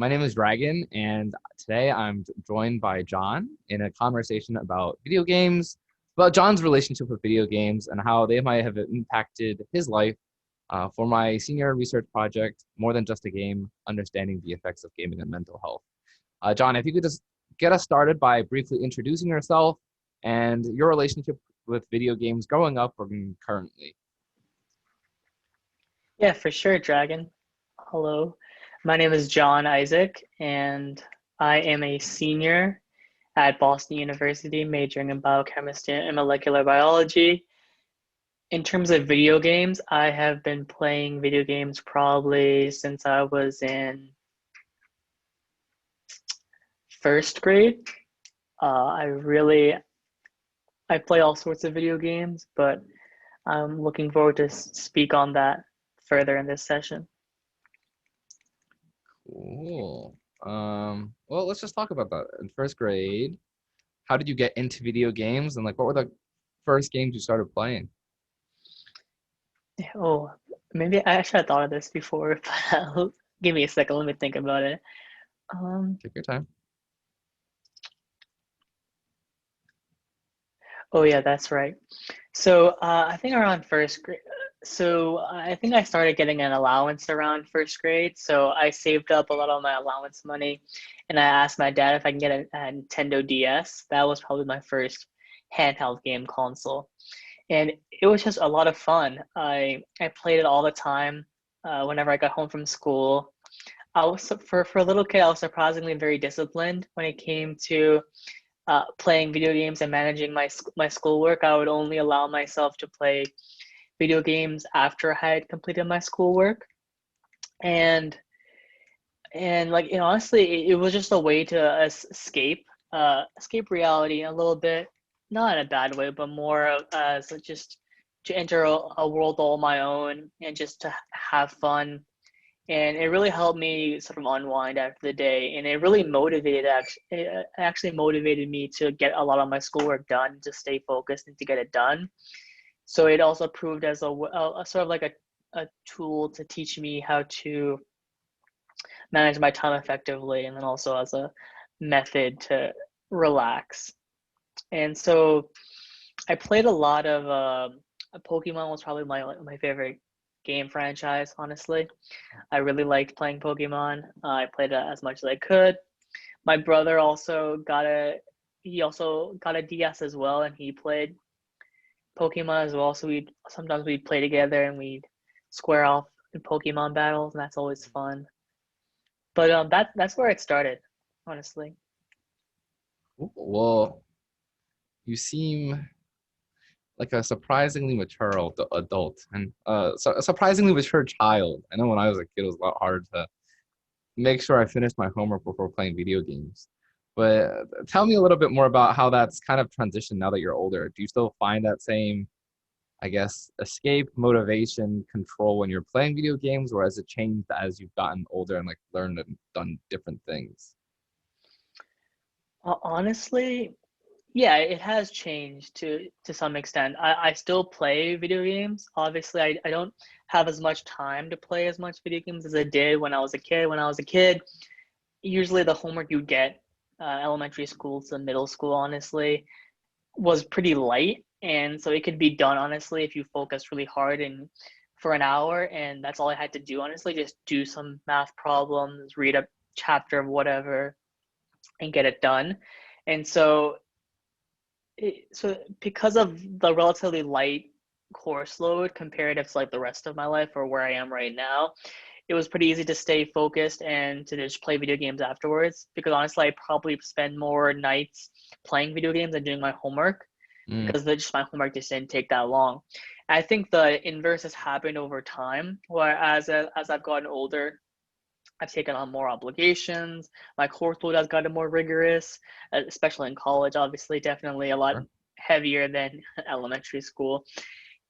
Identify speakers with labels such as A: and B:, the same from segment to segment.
A: My name is Dragon, and today I'm joined by John in a conversation about video games, about John's relationship with video games and how they might have impacted his life for my senior research project, More Than Just a Game, Understanding the Effects of Gaming on Mental Health. John, if you could just get us started by briefly introducing yourself and your relationship with video games growing up or currently.
B: Yeah, for sure, Dragon. Hello. My name is John Isaac, and I am a senior at Boston University, majoring in biochemistry and molecular biology. In terms of video games, I have been playing video games probably since I was in first grade. I really I play all sorts of video games, but I'm looking forward to speak on that further in this session.
A: Cool. Well, let's just talk about that. In first grade, how did you get into video games and like what were the first games you started playing?
B: Oh, maybe I should have thought of this before, but give me a second. Let me think about it. Um,
A: Take your time.
B: oh yeah, that's right. So I think around first grade. So I think I started getting an allowance around first grade. So I saved up a lot of my allowance money, and I asked my dad if I can get a Nintendo DS. That was probably my first handheld game console, and it was just a lot of fun. I played it all the time. Whenever I got home from school, I was for a little kid. I was surprisingly very disciplined when it came to playing video games and managing my schoolwork. I would only allow myself to play video games after I had completed my schoolwork, and honestly, it was just a way to escape reality a little bit, not in a bad way, but more as just to enter a world all my own and just to have fun. And it really helped me sort of unwind after the day, and it really actually motivated me to get a lot of my schoolwork done, to stay focused and to get it done. So it also proved as a sort of like a tool to teach me how to manage my time effectively, and then also as a method to relax. And so I played a lot of Pokemon was probably my favorite game franchise, honestly. I really liked playing Pokemon. I played it as much as I could. My brother also got a DS as well, and he played Pokemon as well. So we'd play together and we'd square off in Pokemon battles, and that's always fun. But that's where it started, honestly.
A: Well, you seem like a surprisingly mature adult and a surprisingly mature child. I know when I was a kid, it was a lot harder to make sure I finished my homework before playing video games. But tell me a little bit more about how that's kind of transitioned now that you're older. Do you still find that same, I guess, escape, motivation, control when you're playing video games, or has it changed as you've gotten older and like learned and done different things?
B: Honestly, yeah, it has changed to some extent. I still play video games. Obviously, I don't have as much time to play as much video games as I did when I was a kid. When I was a kid, usually the homework you get, elementary school to middle school, honestly, was pretty light, and so it could be done honestly if you focus really hard and for an hour, and that's all I had to do, honestly, just do some math problems, read a chapter of whatever, and get it done. And so because of the relatively light course load comparative to like the rest of my life or where I am right now, it was pretty easy to stay focused and to just play video games afterwards, because honestly I probably spend more nights playing video games than doing my homework,
A: Mm,
B: because my homework just didn't take that long. I think the inverse has happened over time, where as I've gotten older, I've taken on more obligations. My course load has gotten more rigorous, especially in college. Obviously, definitely a lot
A: sure.
B: heavier than elementary school.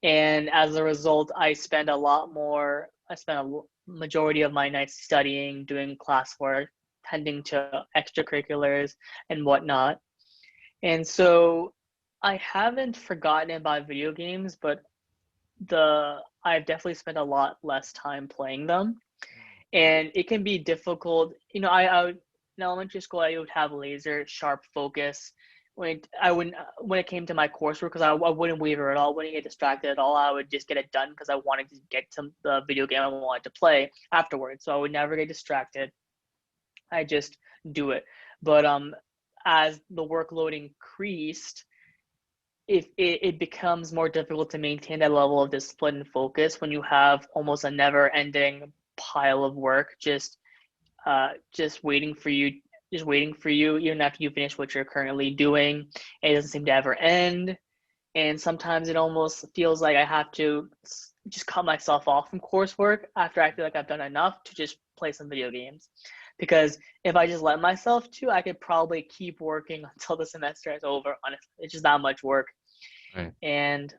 B: And as a result, I spend a lot more. I spend a majority of my nights studying, doing classwork, tending to extracurriculars and whatnot. And so I haven't forgotten about video games, but the I've definitely spent a lot less time playing them. and it can be difficult. I would, in elementary school, I would have laser sharp focus when it came to my coursework, because I wouldn't waver at all, wouldn't get distracted at all. I would just get it done because I wanted to get to the video game I wanted to play afterwards. So I would never get distracted. I just do it. But as the workload increased, if it becomes more difficult to maintain that level of discipline and focus when you have almost a never-ending pile of work just waiting for you, even after you finish what you're currently doing. It doesn't seem to ever end, and sometimes it almost feels like I have to just cut myself off from coursework after I feel like I've done enough to just play some video games. Because if I just let myself to, I could probably keep working until the semester is over. Honestly, it's just that much work.
A: Right.
B: And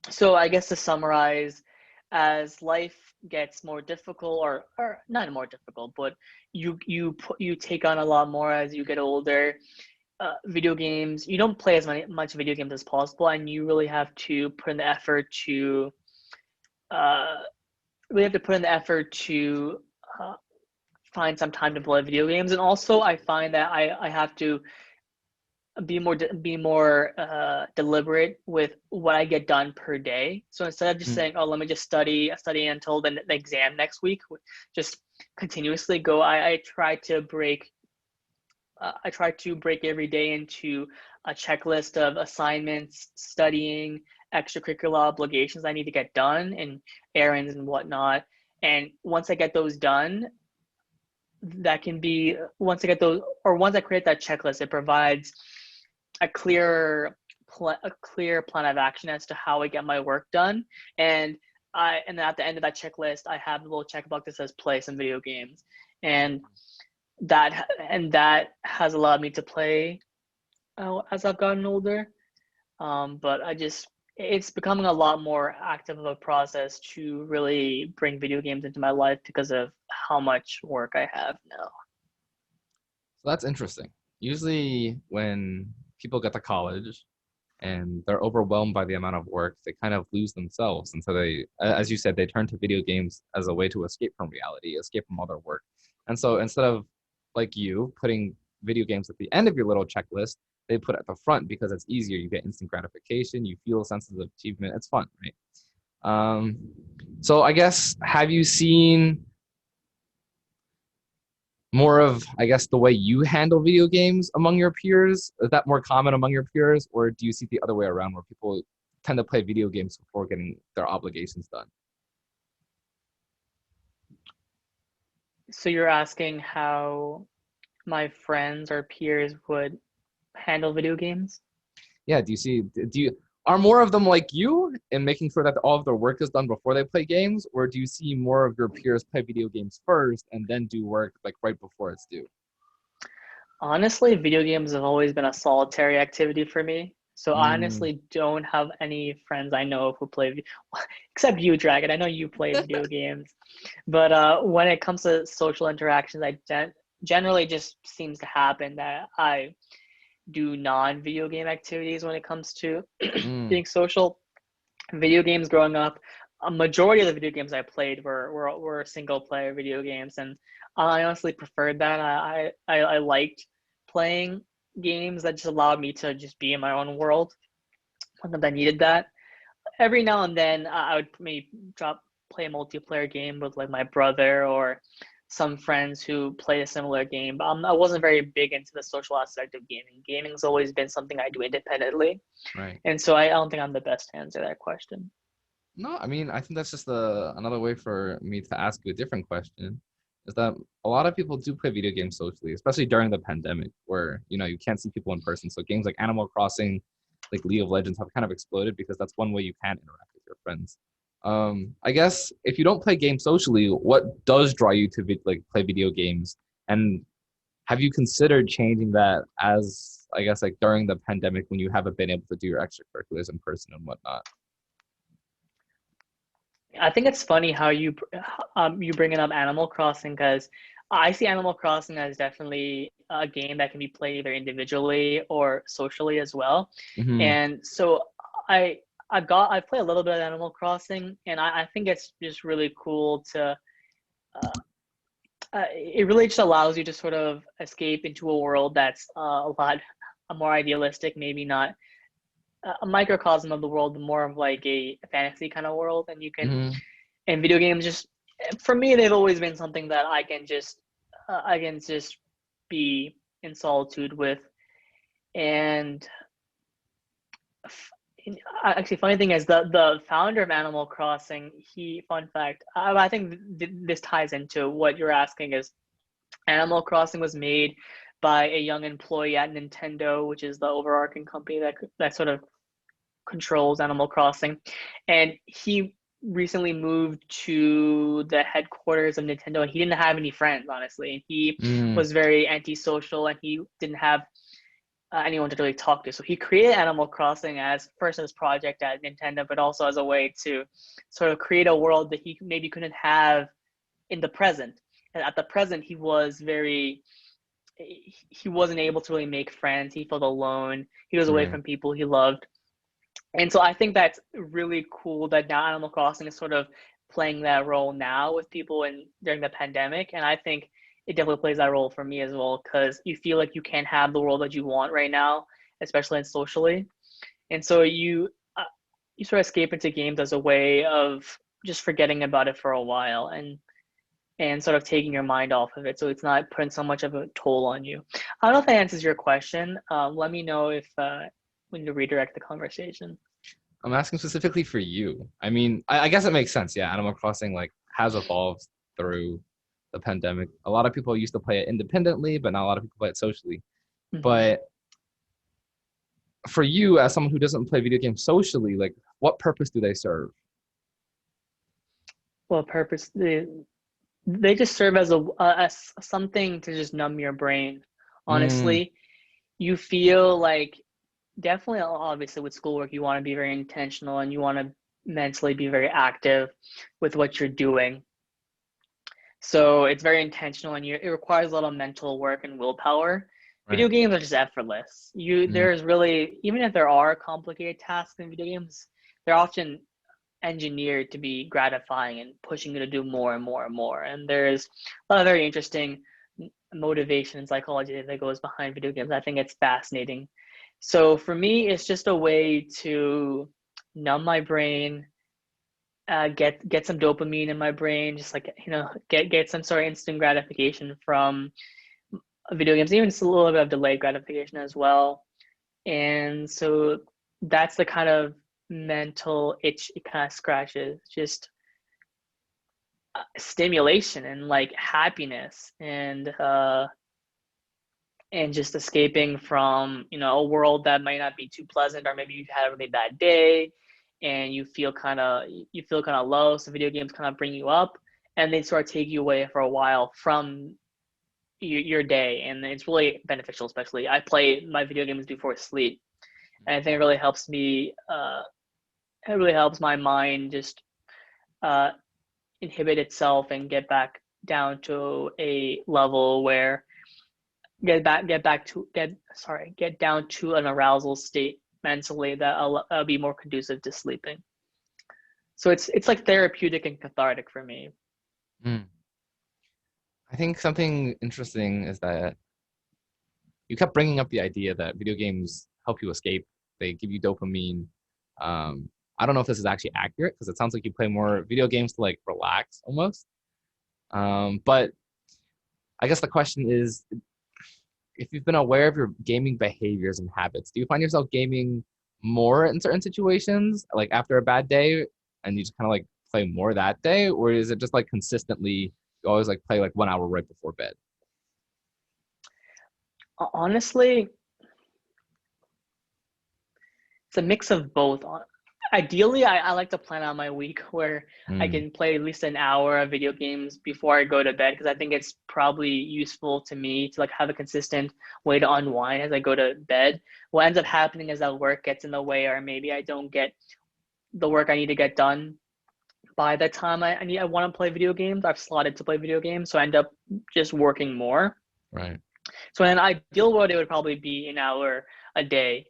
B: so I guess to summarize, as life gets more difficult, or not more difficult, but you take on a lot more as you get older. Video games, you don't play as much video games as possible, and you really have to put in the effort to uh, uh, find some time to play video games. And also, I find that I have to be more deliberate with what I get done per day. So instead of just
A: Mm.
B: saying, "Oh, let me just study until the exam next week," just continuously go. I try to break every day into a checklist of assignments, studying, extracurricular obligations I need to get done, and errands and whatnot. And once I get those done, that can be once I get those, or once I create that checklist, it provides a clear plan of action as to how I get my work done. And and at the end of that checklist, I have a little checkbox that says play some video games, and that has allowed me to play as I've gotten older. But it's becoming a lot more active of a process to really bring video games into my life because of how much work I have now.
A: So that's interesting. Usually, when people get to college and they're overwhelmed by the amount of work, they kind of lose themselves. And so as you said, they turn to video games as a way to escape from reality, escape from all their work. And so instead of like you putting video games at the end of your little checklist, they put it at the front because it's easier. You get instant gratification, you feel a sense of achievement. It's fun, right? Um, so I guess have you seen more of, I guess, the way you handle video games among your peers? Is that more common among your peers, or do you see the other way around where people tend to play video games before getting their obligations done?
B: So you're asking how my friends or peers would handle video games?
A: Yeah, do you are more of them like you in making sure that all of their work is done before they play games, or do you see more of your peers play video games first and then do work like right before it's due?
B: Honestly, video games have always been a solitary activity for me. So I
A: Mm.
B: honestly don't have any friends I know of who play, except you, Dragon. I know you play video games, but when it comes to social interactions, generally just seems to happen that I do non-video game activities when it comes to
A: Mm.
B: being social. Video games growing up, a majority of the video games I played were single player video games, and I honestly preferred that. I liked playing games that just allowed me to just be in my own world. Sometimes I needed that. Every now and then, I would maybe play a multiplayer game with like my brother or some friends who play a similar game. But I wasn't very big into the social aspect of gaming. Gaming's always been something I do independently,
A: Right.
B: and so I don't think I'm the best to answer that question.
A: No, I mean, I think that's just another way for me to ask you a different question. Is that a lot of people do play video games socially, especially during the pandemic, where you can't see people in person. So games like Animal Crossing, like League of Legends, have kind of exploded because that's one way you can interact with your friends. I guess if you don't play games socially, what does draw you to like play video games? And have you considered changing that as I guess like during the pandemic when you haven't been able to do your extracurriculars in person and whatnot?
B: I think it's funny how you bringing up Animal Crossing, because I see Animal Crossing as definitely a game that can be played either individually or socially as well.
A: Hmm.
B: And so I I play a little bit of Animal Crossing, and I think it's just really cool to it really just allows you to sort of escape into a world that's a lot more idealistic, maybe not a microcosm of the world, but more of like a fantasy kind of world. And you can,
A: Hmm.
B: and video games just, for me, they've always been something that I can just be in solitude with. And actually, funny thing is the founder of Animal Crossing, fun fact, I think this ties into what you're asking is Animal Crossing was made by a young employee at Nintendo, which is the overarching company that sort of controls Animal Crossing, and he recently moved to the headquarters of Nintendo, and he didn't have any friends, honestly. And he
A: Mm,
B: was very antisocial, and he didn't have anyone to really talk to. So he created Animal Crossing as first as project at Nintendo, but also as a way to sort of create a world that he maybe couldn't have in the present. And at the present, he wasn't able to really make friends. He felt alone. He was away
A: right.
B: from people he loved. And so I think that's really cool that now Animal Crossing is sort of playing that role now with people in during the pandemic. And I think it definitely plays that role for me as well, because you feel like you can't have the world that you want right now, especially in socially. And so you sort of escape into games as a way of just forgetting about it for a while and sort of taking your mind off of it, so it's not putting so much of a toll on you. I don't know if that answers your question. Let me know if we need to redirect the conversation.
A: I'm asking specifically for you. I mean, I guess it makes sense. Yeah, Animal Crossing like has evolved through the pandemic. A lot of people used to play it independently, but not a lot of people play it socially.
B: Mm-hmm.
A: But for you, as someone who doesn't play video games socially, like what purpose do they serve?
B: Well, purpose they just serve as as something to just numb your brain.
A: Mm,
B: Honestly, you feel like definitely, obviously, with schoolwork, you want to be very intentional and you want to mentally be very active with what you're doing. So it's very intentional, and it requires a lot of mental work and willpower.
A: right.
B: Video games are just effortless.
A: Mm,
B: There's really, even if there are complicated tasks in video games, they're often engineered to be gratifying and pushing you to do more and more and more. And there's a lot of very interesting motivation and psychology that goes behind video games. I think it's fascinating. So for me, it's just a way to numb my brain, get some dopamine in my brain, just like, get some sort of instant gratification from video games, even just a little bit of delayed gratification as well. And so that's the kind of mental itch it kind of scratches, just stimulation and like happiness and just escaping from a world that might not be too pleasant, or maybe you've had a really bad day and you feel kind of low, so video games kind of bring you up and they sort of take you away for a while from your day, and it's really beneficial. Especially I play my video games before sleep, and I think it really helps me it really helps my mind just uh, inhibit itself and get back down to a level where get down to an arousal state mentally that'll be more conducive to sleeping. So it's like therapeutic and cathartic for me.
A: mm. I think something interesting is that you kept bringing up the idea that video games help you escape. They give you dopamine. Um, I don't know if this is actually accurate because it sounds like you play more video games to like relax almost. But I guess the question is, if you've been aware of your gaming behaviors and habits, do you find yourself gaming more in certain situations, like after a bad day, and you just kind of like play more that day, or is it just like consistently you always like play like 1 hour right before bed?
B: Honestly, it's a mix of both. Ideally, I like to plan out my week where I
A: Mm,
B: can play at least an hour of video games before I go to bed, because I think it's probably useful to me to like have a consistent way to unwind as I go to bed. What ends up happening is that work gets in the way, or maybe I don't get the work I need to get done by the time I want to play video games. I've slotted to play video games, so I end up just working more.
A: right.
B: So in an ideal world, it would probably be an hour a day,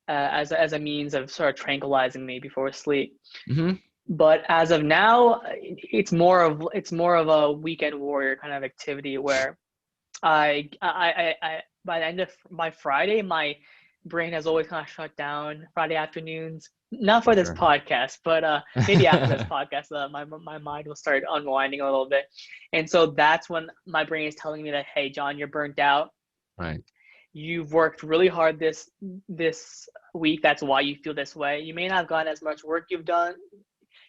B: as a means of sort of tranquilizing me before sleep.
A: Hmm.
B: But as of now, it's more of a weekend warrior kind of activity where I by the end of by Friday, my brain has always kind of shut down Friday afternoons. Not
A: For
B: for this
A: sure.
B: podcast, but maybe after this podcast, my mind will start unwinding a little bit, and so that's when my brain is telling me that, hey, John, you're burnt out.
A: Right.
B: You've worked really hard this week. That's why you feel this way. You may not have gotten as much work you've done.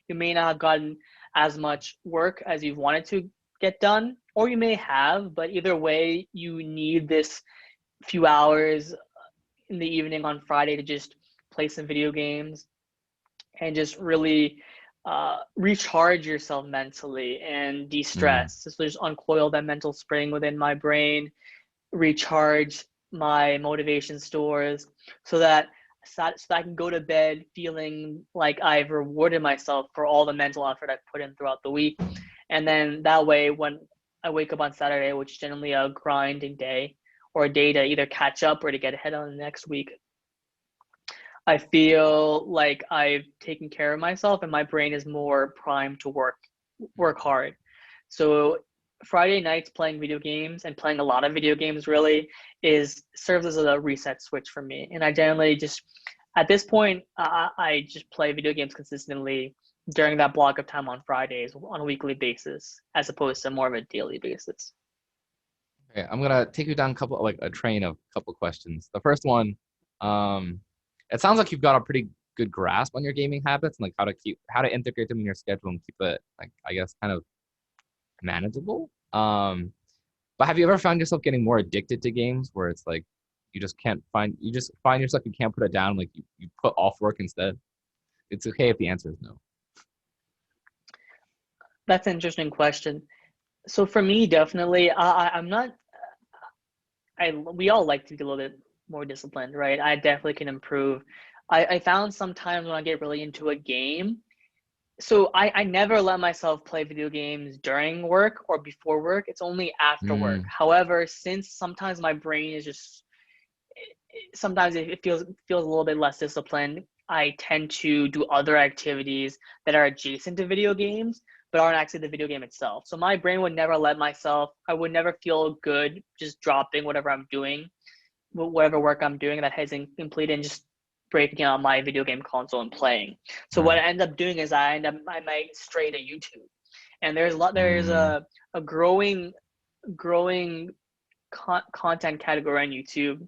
B: You may not have gotten as much work as you've wanted to get done, or you may have, but either way, you need this few hours in the evening on Friday to just play some video games and just really recharge yourself mentally and
A: Mm,
B: de-stress. So just uncoil that mental spring within my brain, recharge my motivation stores so that I can go to bed feeling like I've rewarded myself for all the mental effort I've put in throughout the week. And then that way, when I wake up on Saturday, which is generally a grinding day or a day to either catch up or to get ahead on the next week, I feel like I've taken care of myself and my brain is more primed to work hard. So Friday nights playing video games and playing a lot of video games really is serves as a reset switch for me. And I generally just at this point I just play video games consistently during that block of time on Fridays on a weekly basis as opposed to more of a daily basis.
A: okay, I'm gonna take you down a couple like a train of couple questions. The first one, um, it sounds like you've got a pretty good grasp on your gaming habits and like how to integrate them in your schedule and keep it like I guess kind of manageable. But have you ever found yourself getting more addicted to games where it's like you just find yourself you can't put it down, like you put off work instead? It's okay if the answer is no.
B: That's an interesting question. So for me, definitely, I'm not. We all like to be a little bit more disciplined, right? I definitely can improve. I found sometimes when I get really into a game, so I never let myself play video games during work or before work. It's only after work.
A: Mm,
B: However, since sometimes my brain is just sometimes it feels a little bit less disciplined. I tend to do other activities that are adjacent to video games, but aren't actually the video game itself. So my brain would never let myself. I would never feel good just dropping whatever I'm doing, whatever work I'm doing that hasn't completed, and just breaking out my video game console and playing. So what
A: right.
B: I end up doing is I might stray to YouTube, and there's
A: Mm,
B: a growing content category on YouTube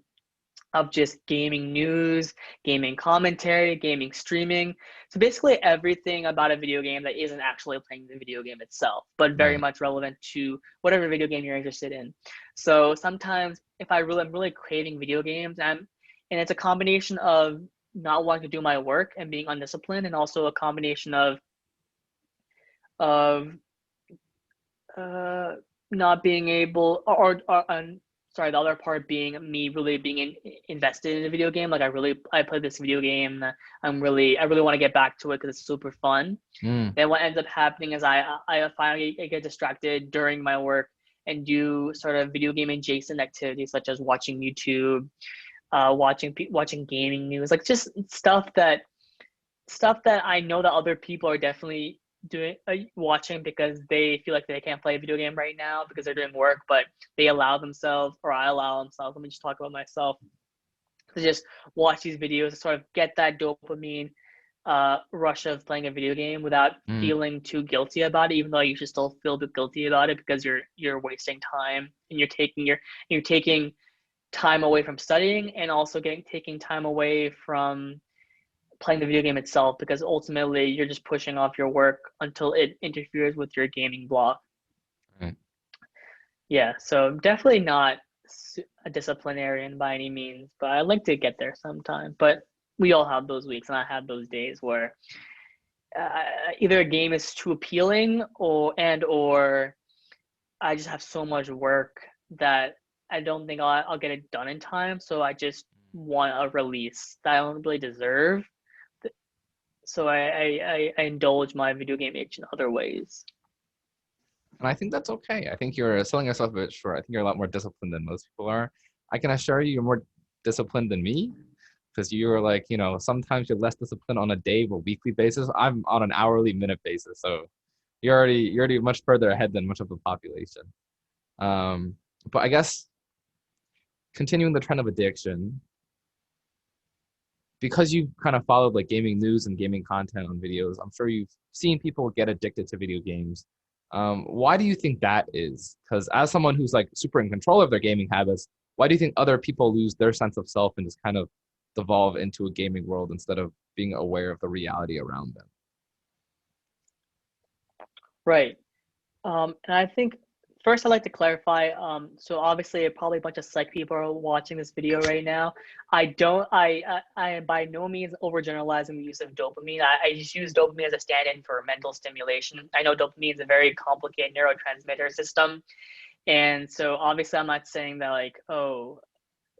B: of just gaming news, gaming commentary, gaming streaming. So basically everything about a video game that isn't actually playing the video game itself, but very
A: right.
B: much relevant to whatever video game you're interested in. So sometimes if I'm really craving video games, and it's a combination of not wanting to do my work and being undisciplined, and also a combination of uh, not being able or sorry, the other part being me really being invested in a video game. Like I played this video game. I really want to get back to it because it's super fun.
A: Mm,
B: Then what ends up happening is I finally get distracted during my work and do sort of video game adjacent activities such as watching YouTube, watching gaming news, like just stuff that I know that other people are definitely doing watching because they feel like they can't play a video game right now because they're doing work, but they allow themselves, or I allow themselves. Let me just talk about myself to just watch these videos to sort of get that dopamine rush of playing a video game without
A: mm,
B: feeling too guilty about it, even though you should still feel a bit guilty about it because you're wasting time and you're taking time away from studying and also taking time away from playing the video game itself because ultimately you're just pushing off your work until it interferes with your gaming block.
A: right.
B: Yeah, so definitely not a disciplinarian by any means, but I like to get there sometime. But we all have those weeks, and I have those days where uh, either a game is too appealing, or I just have so much work that I don't think I'll get it done in time. So I just want a release that I don't really deserve. So I indulge my video game itch in other ways.
A: And I think that's okay. I think you're selling yourself a bit short. I think you're a lot more disciplined than most people are. I can assure you, you're more disciplined than me. because you were like, sometimes you're less disciplined on a day or weekly basis. I'm on an hourly minute basis, so you're already much further ahead than much of the population. Um, but I guess continuing the trend of addiction, because you kind of followed like gaming news and gaming content on videos, I'm sure you've seen people get addicted to video games. Why do you think that is? Because as someone who's like super in control of their gaming habits, why do you think other people lose their sense of self and just kind of devolve into a gaming world instead of being aware of the reality around them?
B: Right. And I think first I'd like to clarify. So obviously, probably a bunch of psych people are watching this video right now. I don't. I am by no means overgeneralizing the use of dopamine. I just use dopamine as a stand-in for mental stimulation. I know dopamine is a very complicated neurotransmitter system, and so obviously, I'm not saying that like, oh.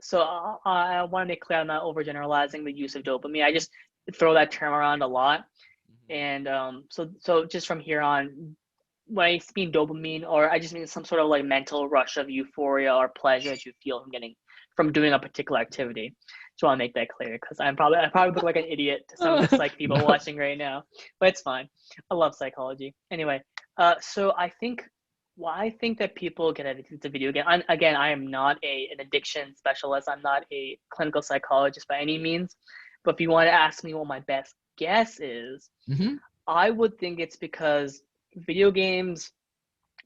B: So I want to make clear I'm not overgeneralizing the use of dopamine. I just throw that term around a lot, and so just from here on, when I mean dopamine, or I just mean some sort of like mental rush of euphoria or pleasure that you feel from doing a particular activity. Just want to make that clear because I probably look like an idiot to some of the psych people
A: No.
B: watching right now, but it's fine. I love psychology. Anyway, so I think that people get addicted to video games. Again, I am not an addiction specialist. I'm not a clinical psychologist by any means. But if you want to ask me what my best guess is,
A: Hmm.
B: I would think it's because video games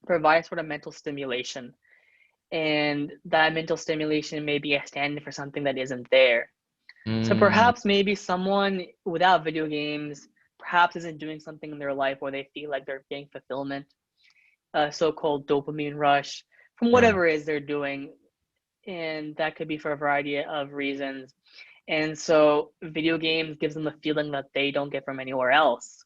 B: provide sort of mental stimulation, and that mental stimulation may be a stand-in for something that isn't there. So
A: Mm,
B: perhaps maybe someone without video games perhaps isn't doing something in their life where they feel like they're getting fulfillment, a so-called dopamine rush from
A: right.
B: whatever it is they're doing, and that could be for a variety of reasons. And so video games gives them a feeling that they don't get from anywhere else,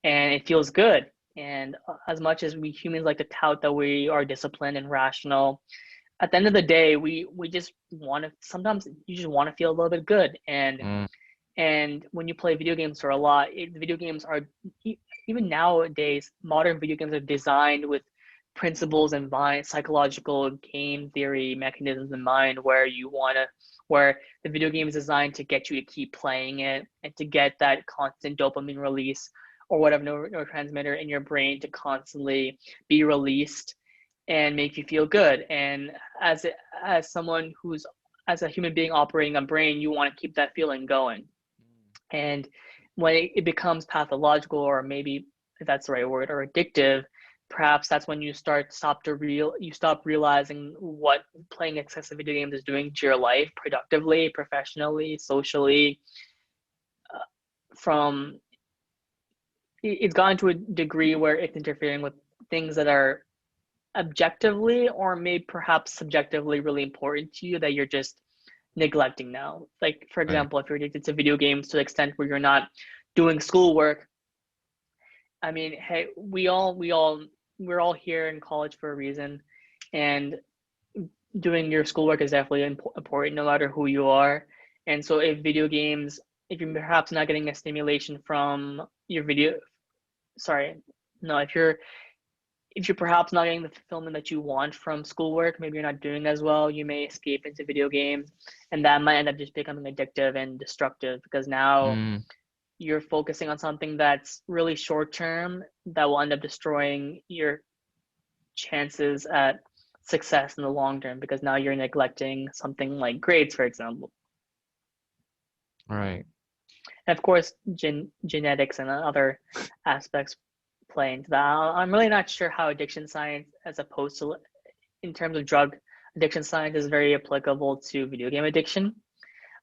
B: and it feels good. And as much as we humans like to tout that we are disciplined and rational, at the end of the day, we just want to. Sometimes you just want to feel a little bit good,
A: Mm,
B: and when you play video games for a lot, video games are even nowadays. Modern video games are designed with principles and mind, psychological game theory mechanisms in mind, where the video game is designed to get you to keep playing it and to get that constant dopamine release or whatever neurotransmitter in your brain to constantly be released and make you feel good. And as as someone who's as a human being operating a brain, you want to keep that feeling going. And when it becomes pathological, or maybe if that's the right word, or addictive, perhaps that's when you stop realizing what playing excessive video games is doing to your life productively, professionally, socially. From it's gotten to a degree where it's interfering with things that are objectively or maybe perhaps subjectively really important to you that you're just neglecting now. Like for
A: right.
B: example, if you're addicted to video games to the extent where you're not doing schoolwork, I mean, hey, we're all here in college for a reason, and doing your schoolwork is definitely important no matter who you are. And so if you're perhaps not getting a stimulation from your video, sorry, no, if you're perhaps not getting the fulfillment that you want from schoolwork, maybe you're not doing as well, you may escape into video games, and that might end up just becoming addictive and destructive because now
A: Mm,
B: you're focusing on something that's really short term that will end up destroying your chances at success in the long term because now you're neglecting something like grades, for example.
A: right.
B: And of course, genetics and other aspects play into that. I'm really not sure how addiction science, as opposed to in terms of drug addiction science, is very applicable to video game addiction.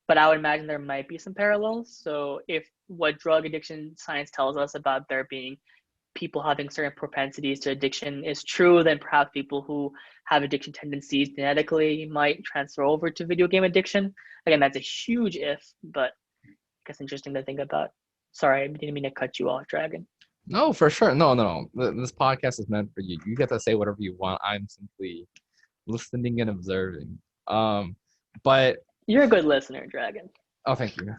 B: But I would imagine there might be some parallels. So if what drug addiction science tells us about there being people having certain propensities to addiction is true, then perhaps people who have addiction tendencies genetically might transfer over to video game addiction. Again, that's a huge if, but I guess interesting to think about. Sorry, I didn't mean to cut you off, Dragon.
A: No, for sure. No, no, no. This podcast is meant for you. You get to say whatever you want. I'm simply listening and observing. But
B: You're a good listener, Dragon.
A: oh, thank you.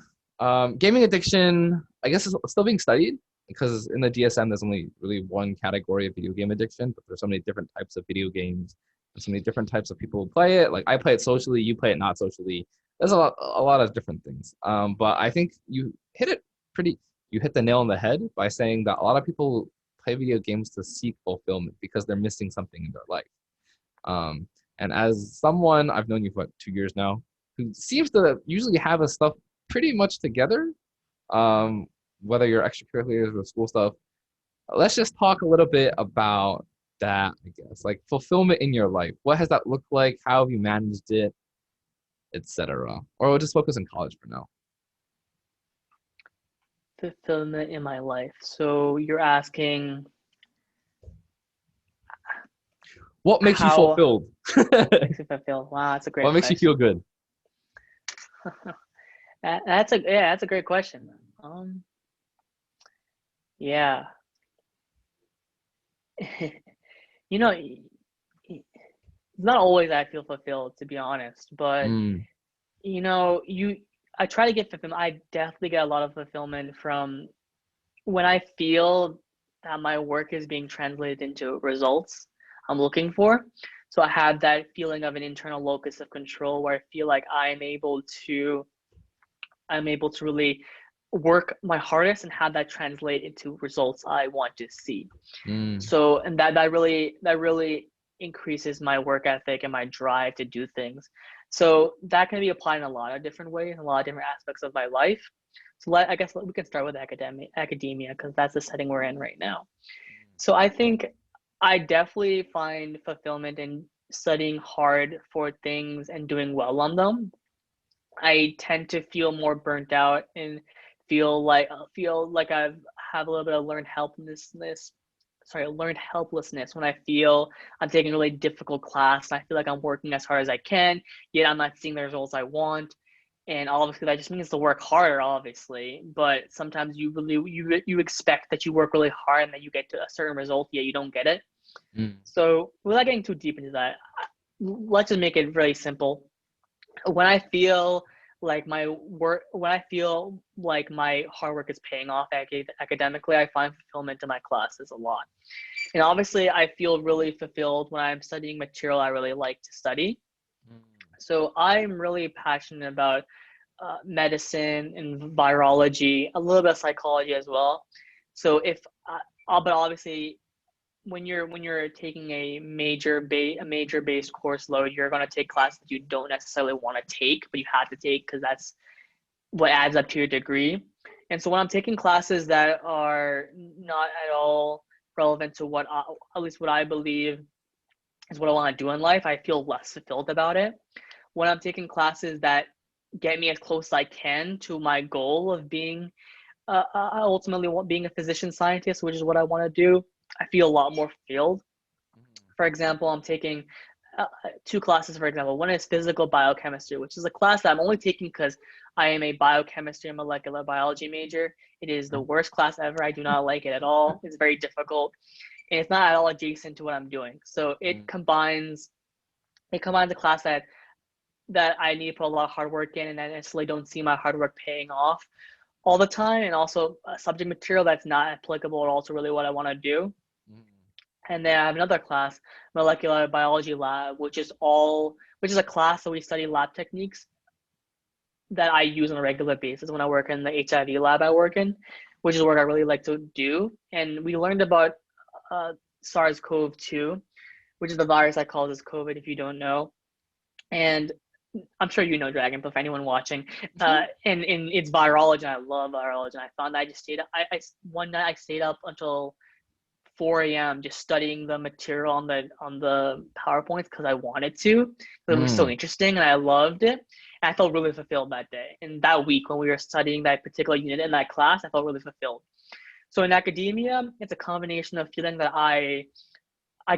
A: Gaming addiction, I guess, is still being studied because in the DSM, there's only really one category of video game addiction, but there's so many different types of video games. There's so many different types of people who play it. Like I play it socially, you play it not socially. there's a lot of different things. But I think you hit the nail on the head by saying that a lot of people play video games to seek fulfillment because they're missing something in their life. And as someone, I've known you for what, 2 years now, who seems to usually have his stuff pretty much together, um, whether you're extracurriculars or school stuff, let's just talk a little bit about that, I guess. Like fulfillment in your life. What has that looked like? How have you managed it, etc.? Or we'll just focus on college for now.
B: Fulfillment in my life. So you're asking
A: What makes you
B: how
A: fulfilled?
B: makes me fulfilled. Wow, that's a
A: What
B: great
A: makes you feel
B: question.
A: good?
B: That's a great question. Um, yeah, you know, it's not always I feel fulfilled, to be honest, but
A: Mm,
B: you I try to get fulfillment. I definitely get a lot of fulfillment from when I feel that my work is being translated into results I'm looking for. So I have that feeling of an internal locus of control where I feel like I'm able to really work my hardest and have that translate into results I want to see.
A: mm,
B: So and that really increases my work ethic and my drive to do things. So that can be applied in a lot of different ways, in a lot of different aspects of my life. So I guess we can start with academia because that's the setting we're in right now. So I think I definitely find fulfillment in studying hard for things and doing well on them. I tend to feel more burnt out and feel like I've have a little bit of learned helplessness when I feel I'm taking a really difficult class and I feel like I'm working as hard as I can, yet I'm not seeing the results I want. And obviously that just means to work harder, obviously. But sometimes you expect that you work really hard and that you get to a certain result, yet you don't get it.
A: mm,
B: So without getting too deep into that, let's just make it really simple. When I feel when I feel like my hard work is paying off academically, I find fulfillment in my classes a lot. And obviously, I feel really fulfilled when I'm studying material I really like to study.
A: mm,
B: So I'm really passionate about medicine and virology, a little bit of psychology as well. So but obviously, when you're taking a major based course load, you're going to take classes that you don't necessarily want to take, but you have to take because that's what adds up to your degree. And so when I'm taking classes that are not at all relevant to at least what I believe is what I want to do in life, I feel less fulfilled about it. When I'm taking classes that get me as close as I can to my goal of being ultimately being a physician scientist, which is what I want to do, I feel a lot more fulfilled. For example, I'm taking two classes, for example. One is physical biochemistry, which is a class that I'm only taking because I am a biochemistry and molecular biology major. It is the
A: mm,
B: worst class ever. I do not like it at all. It's very difficult, and it's not at all adjacent to what I'm doing. So
A: mm,
B: it combines a class that I need to put a lot of hard work in, and I necessarily don't see my hard work paying off all the time, and also subject material that's not applicable at all to really what I want to do.
A: mm,
B: And then I have another class, molecular biology lab, which is a class that we study lab techniques that I use on a regular basis when I work in the HIV lab I work in, which is work I really like to do. And we learned about uh, SARS-CoV-2, which is the virus that causes COVID, if you don't know. And I'm sure you know Dragon, but for anyone watching,
A: mm,
B: and it's virology. And I love virology. And I found that I just stayed up. One night I stayed up until 4 a.m. just studying the material on the PowerPoints because I wanted to. It was so
A: mm.
B: interesting and I loved it. And I felt really fulfilled that day. And that week when we were studying that particular unit in that class, I felt really fulfilled. So in academia, it's a combination of feeling that I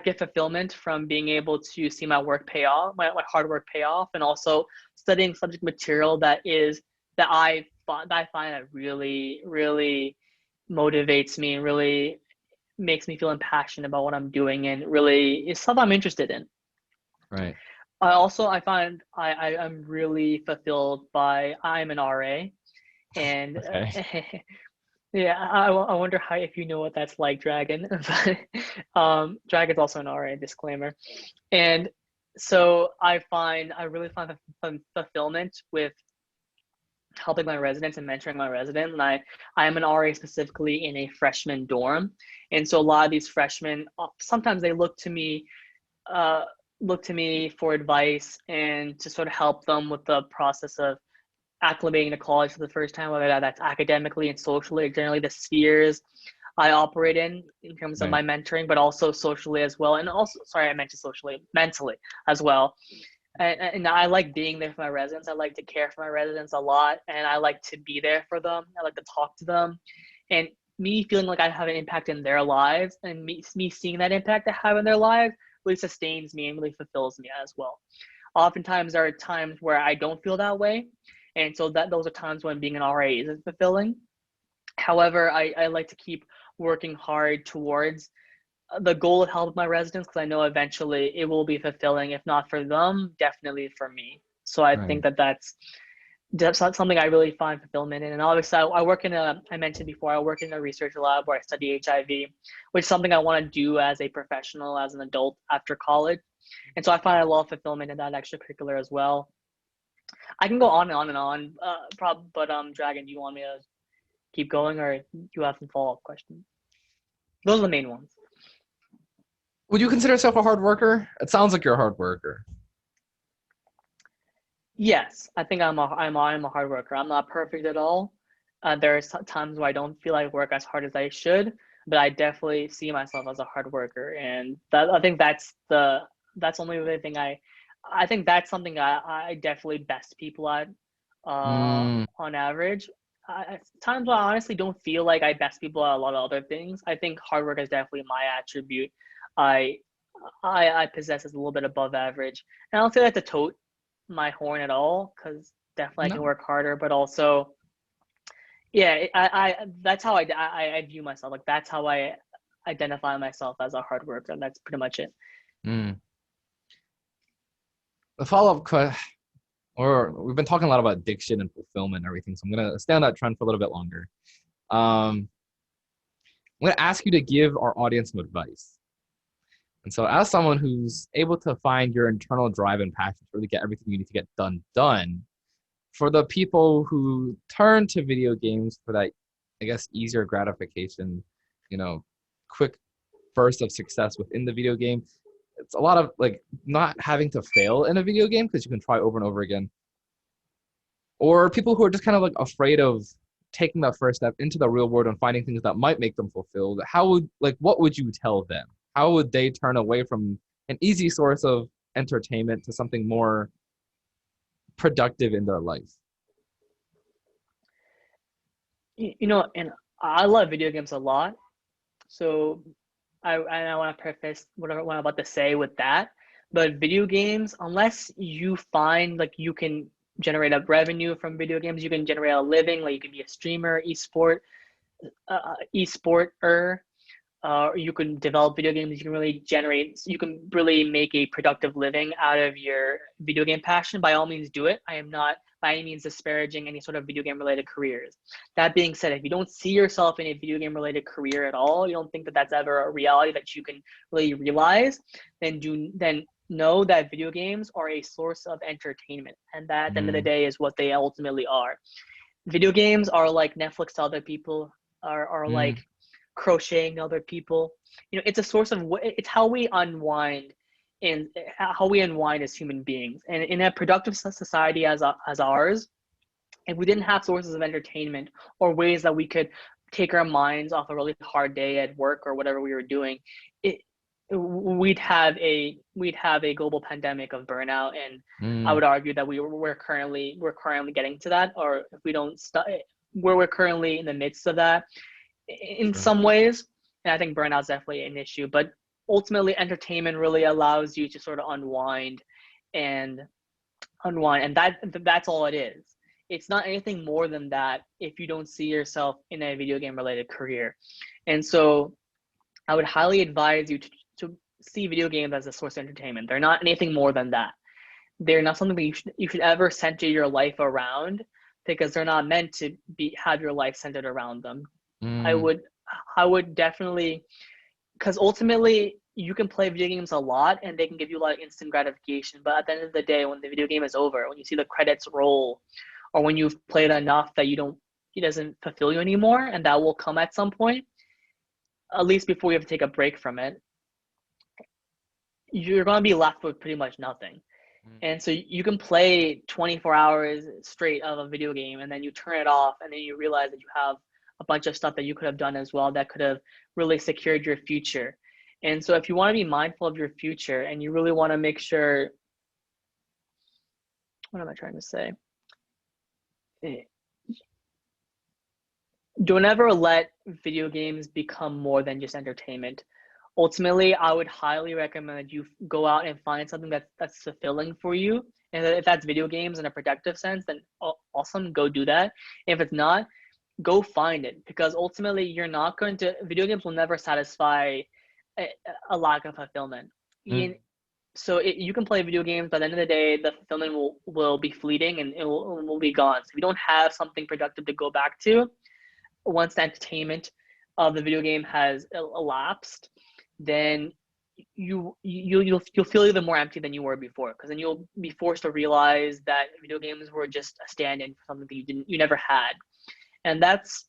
B: get fulfillment from being able to see my work pay off, my hard work pay off, and also studying subject material that I find that really, really motivates me and really makes me feel impassioned about what I'm doing and really is stuff I'm interested in.
A: Right.
B: I find I'm really fulfilled by I'm an RA and
A: Okay.
B: yeah, I wonder how if you know what that's like, Dragon. But Dragon's also an RA, disclaimer. And So I really find fulfillment with helping my residents and mentoring my residents. And I am an RA specifically in a freshman dorm. And so a lot of these freshmen, sometimes they uh, look to me for advice and to sort of help them with the process of acclimating to college for the first time, whether that's academically and socially, generally the spheres I operate in terms of
A: Right.
B: my mentoring, but also socially as well. And also, sorry, I mentioned socially, mentally as well. And I like being there for my residents. I like to care for my residents a lot, and I like to be there for them. I like to talk to them, and me feeling like I have an impact in their lives, and me seeing that impact I have in their lives really sustains me and really fulfills me as well. Oftentimes, there are times where I don't feel that way, and so that those are times when being an RA isn't fulfilling. However, I like to keep working hard towards the goal of helping my residents because I know eventually it will be fulfilling, if not for them, definitely for me. So I think
A: Right.
B: that that's not something I really find fulfillment in. And obviously, I work in I mentioned before, I work in a research lab where I study HIV, which is something I want to do as a professional, as an adult after college. And so I find a lot of fulfillment in that extracurricular as well. I can go on and on and on, but Dragon, do you want me to keep going or do you have some follow up questions? Those are the main ones.
A: Would you consider yourself a hard worker? It sounds like you're a hard worker.
B: Yes, I think I'm a hard worker. I'm not perfect at all. There are times where I don't feel like I work as hard as I should, but I definitely see myself as a hard worker, and that I think that's only the thing I think that's something I definitely best people at
A: Mm,
B: on average. Times where I honestly don't feel like I best people at a lot of other things. I think hard work is definitely my attribute. I I possess is a little bit above average, and I don't say that to tote my horn at all because definitely I can
A: no.
B: work harder, but also yeah, I that's how I view myself. Like that's how I identify myself as a hard worker, and that's pretty much it.
A: Mm. The follow up question, or we've been talking a lot about addiction and fulfillment and everything, so I'm gonna stay on that trend for a little bit longer. I'm gonna ask you to give our audience some advice. And so, as someone who's able to find your internal drive and passion to really get everything you need to get done, for the people who turn to video games for that, I guess, easier gratification, you know, quick burst of success within the video game, it's a lot of like not having to fail in a video game because you can try over and over again. Or people who are just kind of like afraid of taking that first step into the real world and finding things that might make them fulfilled. How would like what would you tell them? How would they turn away from an easy source of entertainment to something more productive in their life?
B: And I love video games a lot, so I want to preface what I'm about to say with that. But video games, unless you find like you can generate a revenue from video games, you can generate a living, like you can be a streamer, esporter, you can develop video games. You can really make a productive living out of your video game passion. By all means, do it. I am not by any means disparaging any sort of video game related careers. That being said, if you don't see yourself in a video game related career at all, you don't think that that's ever a reality that you can really realize, then know that video games are a source of entertainment, and that at the end of the
A: Mm,
B: day is what they ultimately are. Video games are like Netflix to other people, are
A: mm,
B: like crocheting to other people. It's a source of it's how we unwind and how we unwind as human beings. And in a productive society as ours, if we didn't have sources of entertainment or ways that we could take our minds off a really hard day at work or whatever we were doing, it we'd have a global pandemic of burnout, and I
A: mm,
B: would argue that we're currently getting to that, or if we don't where we're currently in the midst of that in
A: true.
B: some ways. And I think burnout is definitely an issue, but ultimately entertainment really allows you to sort of and unwind, and that's all it is. It's not anything more than that if you don't see yourself in a video game related career. And so I would highly advise you to see video games as a source of entertainment. They're not anything more than that. They're not something that you should ever center your life around, because they're not meant to have your life centered around them. I
A: Mm,
B: would I would definitely, because ultimately, you can play video games a lot and they can give you a lot of instant gratification. But at the end of the day, when the video game is over, when you see the credits roll, or when you've played enough that it doesn't fulfill you anymore, and that will come at some point, at least before you have to take a break from it, you're going to be left with pretty much nothing. And so you can play 24 hours straight of a video game and then you turn it off and then you realize that you have a bunch of stuff that you could have done as well that could have really secured your future. And so if you want to be mindful of your future and you really want to make sure, what am I trying to say? Don't ever let video games become more than just entertainment. Ultimately, I would highly recommend that you go out and find something that's fulfilling for you. And if that's video games in a productive sense, then awesome, go do that. If it's not, go find it, because ultimately you're not going to, video games will never satisfy a lack of fulfillment.
A: Mm.
B: So you can play video games, but at the end of the day, the fulfillment will be fleeting and it will be gone. So if you don't have something productive to go back to, once the entertainment of the video game has elapsed, then you'll feel even more empty than you were before, because then you'll be forced to realize that video games were just a stand-in for something that you never had, and that's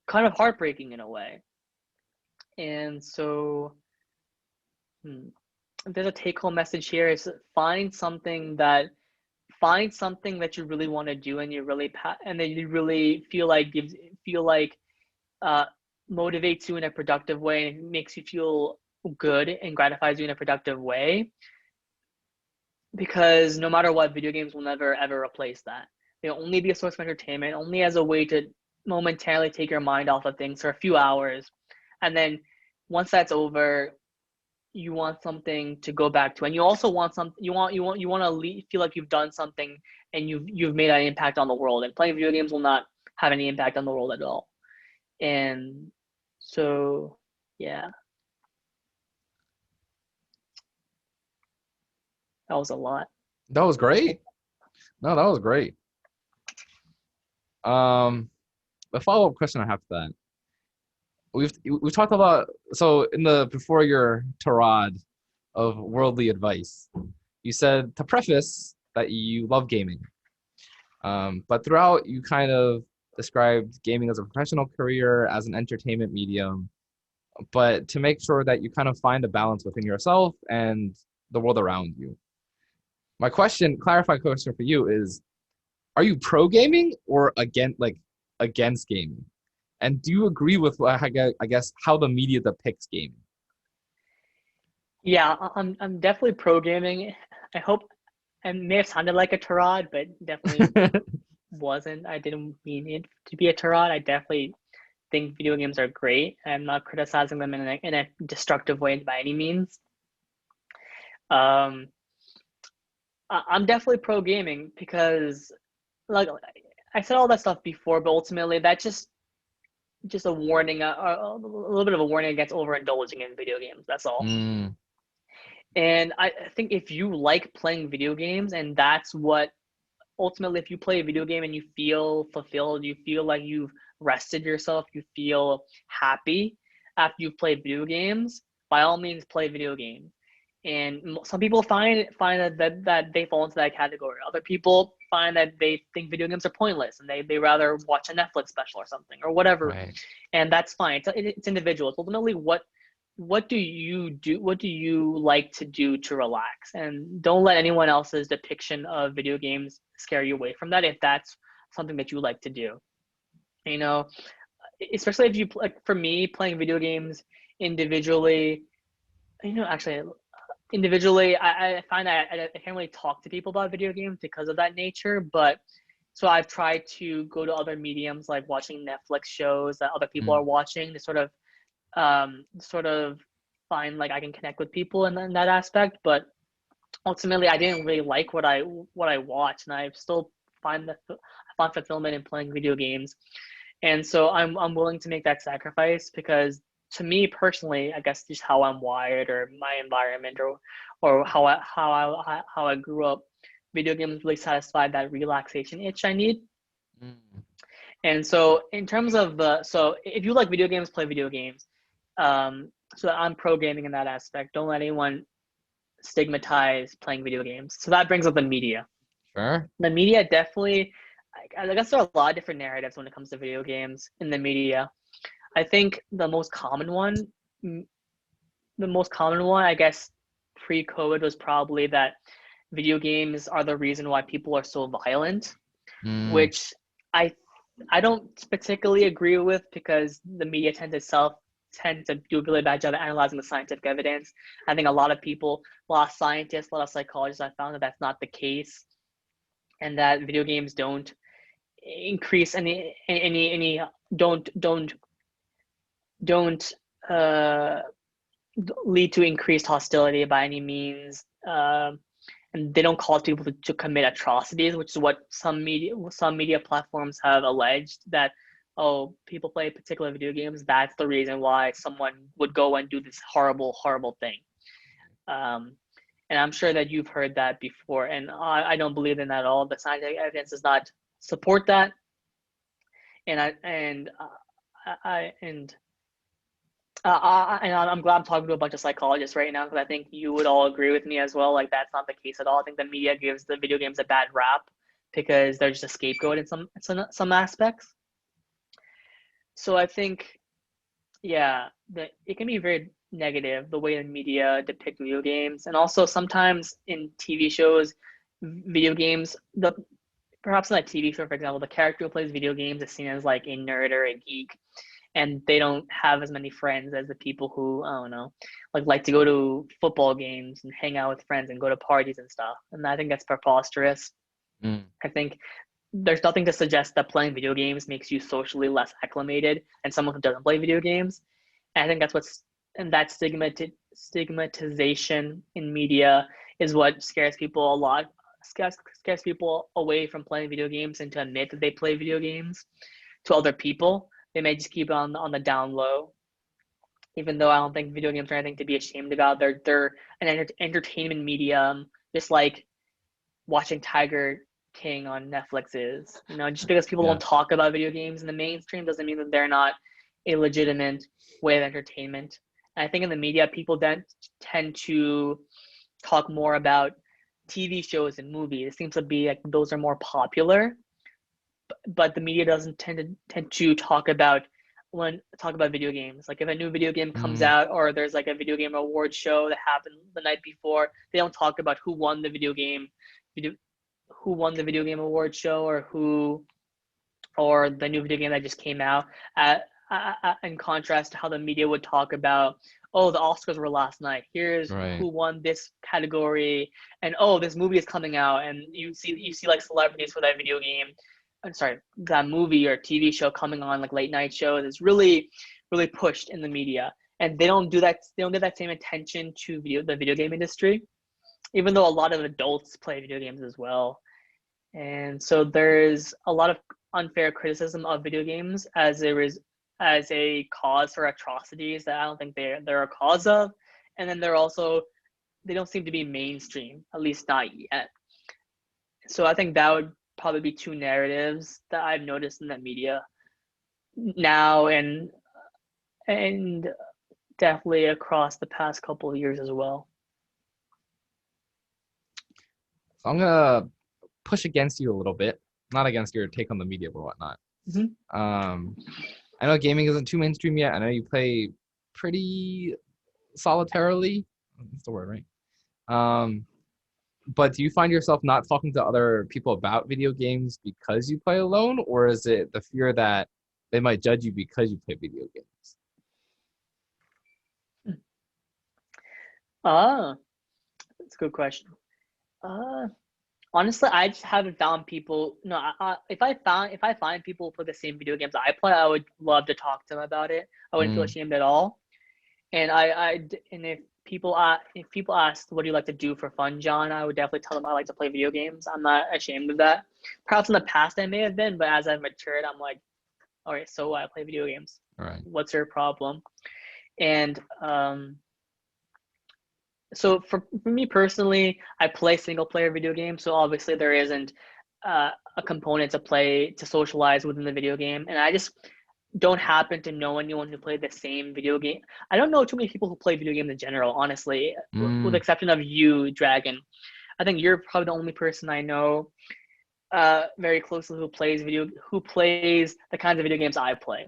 B: kind of heartbreaking in a way. And so there's a take-home message here: is find something that you really want to do and and that you really feel like uh, motivates you in a productive way and makes you feel good and gratifies you in a productive way. Because no matter what, video games will never ever replace that. They'll only be a source of entertainment, only as a way to momentarily take your mind off of things for a few hours. And then once that's over, you want something to go back to, and you also want to feel like you've done something and you've made an impact on the world. And playing video games will not have any impact on the world at all. And so, yeah, that was a lot.
A: That was great. No, that was great. Um, the follow-up question I have to that. We've talked a lot. So in the before your tirade of worldly advice, you said to preface that you love gaming. But throughout, you kind of described gaming as a professional career, as an entertainment medium, but to make sure that you kind of find a balance within yourself and the world around you. My clarifying question for you is, are you pro gaming or against gaming? And do you agree with I guess how the media depicts gaming?
B: Yeah, I'm definitely pro gaming. I hope I may have sounded like a tirade, but definitely wasn't. I didn't mean it to be a tirade. I definitely think video games are great. I'm not criticizing them in a destructive way by any means. Um, I'm definitely pro gaming because, like, I said all that stuff before, but ultimately that's just a warning, a little bit of a warning against overindulging in video games. That's all.
A: Mm,
B: And I think if you like playing video games, and that's what ultimately, if you play a video game and you feel fulfilled, you feel like you've rested yourself, you feel happy after you've played video games, by all means play video games. And some people find that they fall into that category. Other people find that they think video games are pointless and they rather watch a Netflix special or something or whatever,
A: right.
B: and that's fine. It's individual. It's ultimately what do you do? What do you like to do to relax? And don't let anyone else's depiction of video games scare you away from that if that's something that you like to do. You know, especially if you like, for me, playing video games individually, actually individually, I find that I can't really talk to people about video games because of that nature. But so I've tried to go to other mediums like watching Netflix shows that other people are
A: Mm,
B: watching to sort of find like I can connect with people in that aspect. But ultimately, I didn't really like what I watched, and I still I find fulfillment in playing video games. And so I'm willing to make that sacrifice because to me personally, I guess just how I'm wired or my environment or how I grew up, video games really satisfied that relaxation itch I need.
A: mm,
B: And so in terms of so if you like video games, play video games. So I'm pro gaming in that aspect. Don't let anyone stigmatize playing video games. So that brings up the media.
A: Sure.
B: The media definitely, I guess there are a lot of different narratives when it comes to video games in the media. I think the most common one, I guess, pre-COVID was probably that video games are the reason why people are so violent,
A: Mm,
B: which I I don't particularly agree with because the media tend to do a really bad job at analyzing the scientific evidence. I think a lot of people, a lot of scientists, a lot of psychologists, I found that that's not the case, and that video games don't increase any don't don't uh, lead to increased hostility by any means. And they don't cause people to commit atrocities, which is what some media platforms have alleged that, oh, people play particular video games. That's the reason why someone would go and do this horrible thing. Um, and I'm sure that you've heard that before, and I don't believe in that at all. The scientific evidence does not support that, and I and I'm glad I'm talking to a bunch of psychologists right now because I think you would all agree with me as well. Like that's not the case at all. I think the media gives the video games a bad rap because they're just a scapegoat in some aspects. So I think, yeah, that it can be very negative the way the media depict video games, and also sometimes in TV shows, video games the perhaps in a TV show, for example, the character who plays video games is seen as like a nerd or a geek, and they don't have as many friends as the people who, I don't know, like to go to football games and hang out with friends and go to parties and stuff. And I think that's preposterous.
A: mm,
B: I think there's nothing to suggest that playing video games makes you socially less acclimated and someone who doesn't play video games. And I think that's what's and that stigmatization in media is what scares people a lot. Scares people away from playing video games and to admit that they play video games to other people. They may just keep it on the down low, even though I don't think video games are anything to be ashamed about. They're an entertainment medium, just like watching Tiger King on Netflix is. You know, just because people
A: yeah.
B: don't talk about video games in the mainstream doesn't mean that they're not a legitimate way of entertainment. And I think in the media, people then tend to talk more about TV shows and movies. It seems to be like those are more popular, but the media doesn't tend to talk about video games. Like if a new video game comes
A: Mm,
B: out or there's like a video game award show that happened the night before, they don't talk about video, who won the video game award show or the new video game that just came out. In contrast to how the media would talk about, oh, the Oscars were last night. Here's
A: right.
B: who won this category, and oh, this movie is coming out, and you see like celebrities for that video game. I'm sorry, that movie or TV show coming on like late night shows is really pushed in the media, and they don't do that. They don't give that same attention to the video game industry, even though a lot of adults play video games as well. And so there's a lot of unfair criticism of video games as a cause for atrocities that I don't think they're a cause of. And then they don't seem to be mainstream, at least not yet. So I think that would probably be two narratives that I've noticed in the media now and definitely across the past couple of years as well.
A: So I'm gonna push against you a little bit, not against your take on the media or whatnot.
B: Mm-hmm.
A: Um, I know gaming isn't too mainstream yet. I know you play pretty solitarily. That's the word, right? Um, but do you find yourself not talking to other people about video games because you play alone, or is it the fear that they might judge you because you play video games?
B: Ah, that's a good question. Uh, Honestly, I just haven't found people. No, if I find people for the same video games I play, I would love to talk to them about it. I wouldn't feel
A: Mm,
B: ashamed at all. And and if people ask what do you like to do for fun, John, I would definitely tell them I like to play video games. I'm not ashamed of that. Perhaps in the past I may have been, but as I've matured, I'm like, all right, so I play video games.
A: all right.
B: What's your problem? And so for me personally, I play single player video games, so obviously there isn't a component to play to socialize within the video game, and I just don't happen to know anyone who played the same video game. I don't know too many people who play video games in general, honestly, with the
A: Mm,
B: exception of you, Dragon. I think you're probably the only person I know very closely who plays the kinds of video games I play.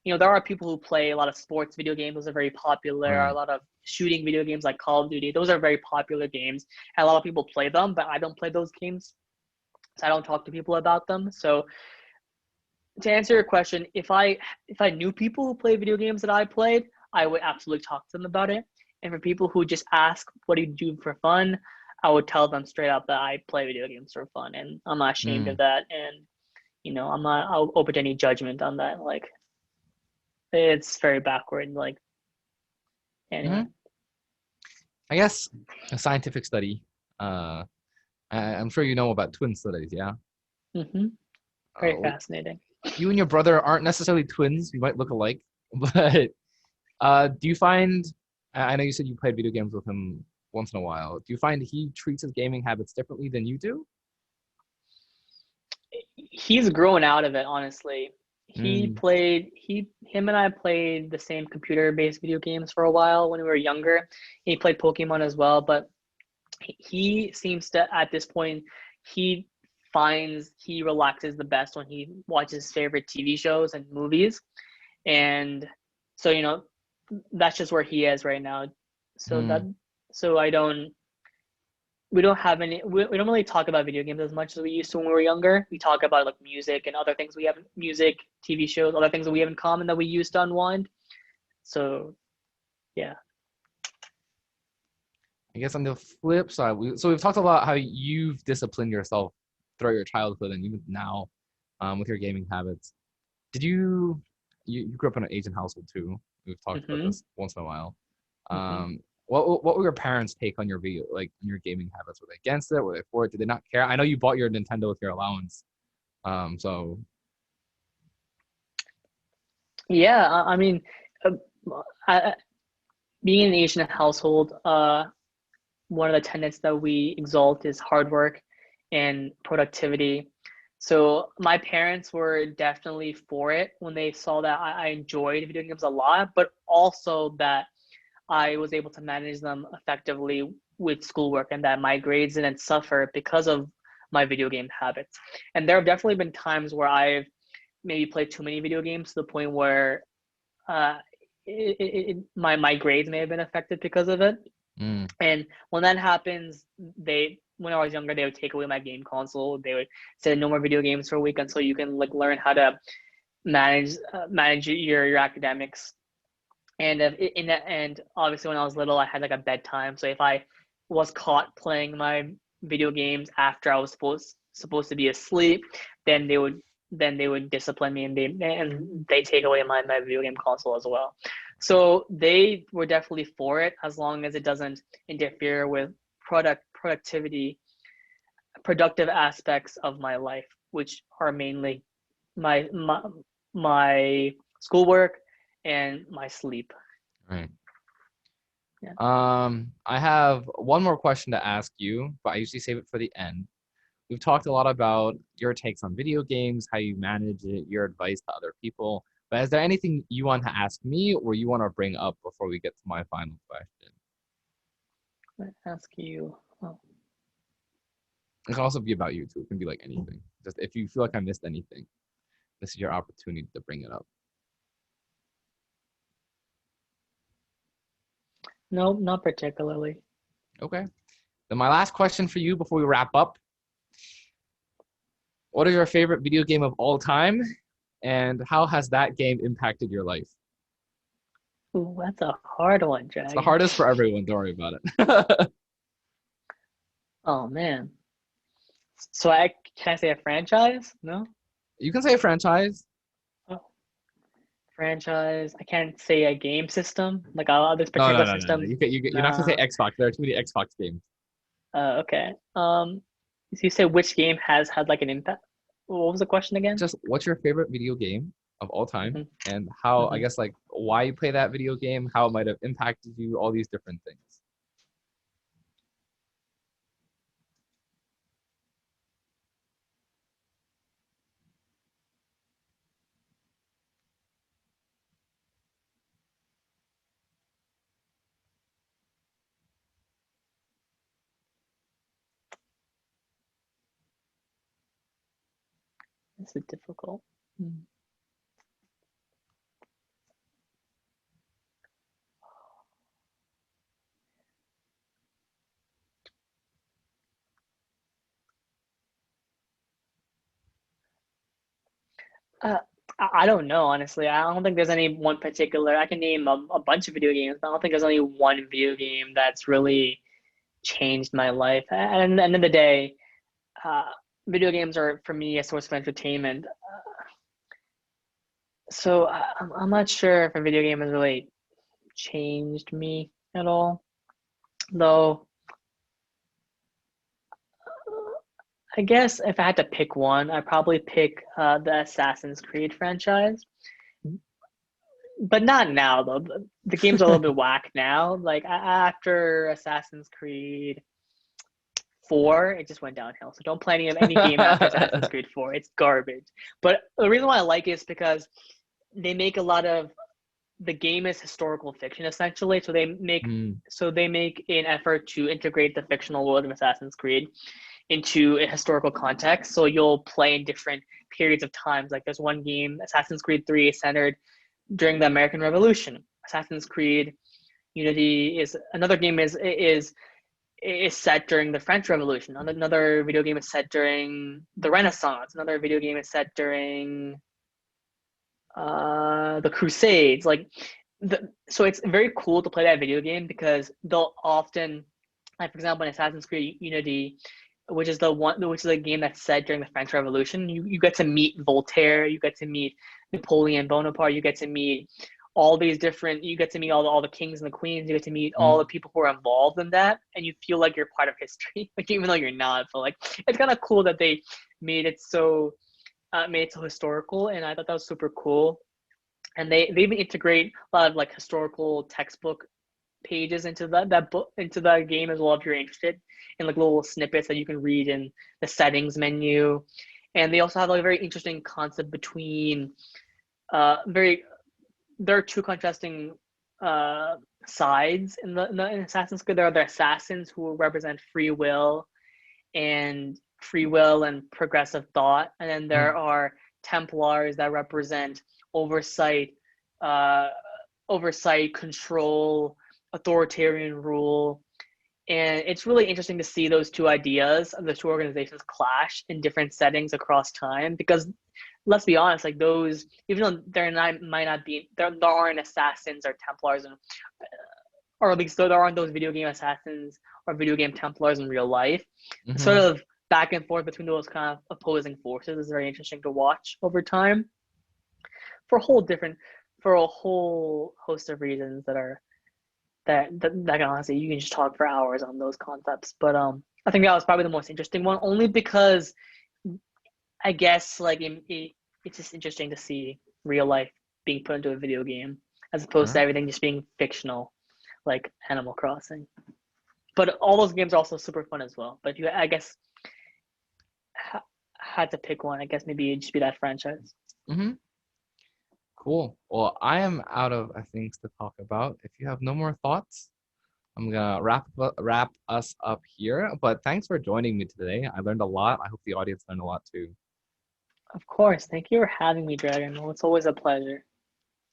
B: You know, there are people who play a lot of sports video games. Those are very popular. There are a
A: right.
B: lot of shooting video games like Call of Duty. Those are very popular games, and a lot of people play them. But I don't play those games, so I don't talk to people about them. So to answer your question, if I knew people who play video games that I played, I would absolutely talk to them about it. And for people who just ask, "What do you do for fun?" I would tell them straight up that I play video games for fun, and I'm not ashamed of
A: Mm,
B: that. And I'm not open to any judgment on that. Like, it's very backward. Like, anyway.
A: hmm. I guess a scientific study. Uh, I'm sure you know about twin studies, yeah?
B: Mm-hmm. Very
A: Uh,
B: fascinating.
A: you and your brother aren't necessarily twins. You might look alike, but do you find? I know you said you played video games with him once in a while. Do you find he treats his gaming habits differently than you do?
B: He's grown out of it, honestly.
A: Mm,
B: Him and I played the same computer-based video games for a while when we were younger. He played Pokemon as well, but he seems to, at this point, he finds he relaxes the best when he watches his favorite TV shows and movies. And so, that's just where he is right now. So that,
A: mm,
B: so I don't, we don't have any, we don't really talk about video games as much as we used to when we were younger. We talk about like music and other things we have, music, TV shows, other things that we have in common that we used to unwind. So, yeah.
A: I guess on the flip side, we've talked about how you've disciplined yourself throughout your childhood and even now, with your gaming habits. Did you grew up in an Asian household too? We've talked about
B: Mm-hmm.
A: this once in a while.
B: Mm-hmm.
A: What were your parents' take on your gaming habits? Were they against it? Were they for it? Did they not care? I know you bought your Nintendo with your allowance. So
B: Yeah, I mean, uh, I, being in an Asian household, one of the tenets that we exalt is hard work and productivity. So my parents were definitely for it when they saw that I enjoyed video games a lot, but also that I was able to manage them effectively with schoolwork and that my grades didn't suffer because of my video game habits. And there have definitely been times where I've maybe played too many video games to the point where uh, my grades may have been affected because of it.
A: mm,
B: And when that happens, when I was younger, they would take away my game console. They would say no more video games for a week until you can like learn how to manage your academics. And and obviously when I was little, I had like a bedtime. So if I was caught playing my video games after I was supposed to be asleep, then they would discipline me and they take away my video game console as well. So they were definitely for it as long as it doesn't interfere with productivity productive aspects of my life, which are mainly my my, my schoolwork and my sleep.
A: right.
B: Yeah.
A: I have one more question to ask you, but I usually save it for the end. We've talked a lot about your takes on video games, how you manage it, your advice to other people. But is there anything you want to ask me or you want to bring up before we get to my final question?
B: I ask you. Oh.
A: It can also be about you too. It can be like anything. Just if you feel like I missed anything, this is your opportunity to bring it up.
B: No, not particularly.
A: Okay. Then my last question for you before we wrap up. What is your favorite video game of all time? And how has that game impacted your life?
B: Ooh, that's a hard one,
A: It's the
B: Dragon.
A: hardest for everyone. Don't worry about it.
B: Oh man. So I can I say a franchise? No.
A: You can say a franchise.
B: Oh, franchise. I can't say a game system. Like this
A: No, no,
B: particular
A: no, no, no.
B: system.
A: You're not gonna say
B: Nah.
A: Xbox. There are too many Xbox games.
B: Okay. So you say which game has had like an impact? What was the question again?
A: Just what's your favorite video game of all time,
B: Hmm.
A: and how I
B: Hmm.
A: guess like why you play that video game, how it might have impacted you, all these different things.
B: This is difficult. Hmm. Uh, I don't know, honestly. I don't think there's any one particular. I can name a bunch of video games, but I don't think there's only one video game that's really changed my life. And at the end of the day, uh, video games are for me a source of entertainment. So I'm not sure if a video game has really changed me at all. Though I guess if I had to pick one, I'd probably pick the Assassin's Creed franchise. But not now though. The game's a little bit whack now. Like after Assassin's Creed 4, it just went downhill. So don't play any game after Assassin's Creed 4. It's garbage. But the reason why I like it is because they make a lot of the game is historical fiction essentially.
A: Mm,
B: So they make an effort to integrate the fictional world of Assassin's Creed into a historical context. So you'll play in different periods of times. Like there's one game, Assassin's Creed 3, is centered during the American Revolution. Assassin's Creed Unity is another game is set during the French Revolution. Another video game is set during the Renaissance. Another video game is set during the Crusades. So it's very cool to play that video game because they'll often, like for example, in Assassin's Creed Unity, which is a game that's set during the French Revolution. You get to meet Voltaire, you get to meet Napoleon Bonaparte, you get to meet all the kings and the queens, you get to meet all the
A: mm.
B: people who are involved in that, and you feel like you're part of history, like even though you're not. But like it's kind of cool that they made it so historical, and I thought that was super cool. And they even integrate a lot of like historical textbook pages into that book into the game as well if you're interested in like little snippets that you can read in the settings menu. And they also have like a very interesting concept between very there are two contrasting sides in Assassin's Creed. There are the assassins who represent free will and progressive thought, and then there
A: Mm.
B: are Templars that represent oversight, uh, control, authoritarian rule. And it's really interesting to see those two ideas of the two organizations clash in different settings across time because let's be honest, like those, even though might not be there aren't assassins or Templars and or at least there aren't those video game assassins or video game Templars in real life. Sort
A: Hmm.
B: of back and forth between those kind of opposing forces is very interesting to watch over time for a whole different for a whole host of reasons that can honestly you can just talk for hours on those concepts. But I think that was probably the most interesting one, only because I guess it's just interesting to see real life being put into a video game as opposed to
A: Sure.
B: everything just being fictional, like Animal Crossing. But all those games are also super fun as well. But if you, I guess, had to pick one, I guess maybe it'd just be that franchise.
A: Hmm. Cool. Well, I am out of things to talk about. If you have no more thoughts, I'm gonna wrap us up here. But thanks for joining me today. I learned a lot. I hope the audience learned a lot too.
B: Of course. Thank you for having me, Dragon. Well, it's always a pleasure.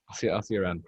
A: I'll see you around.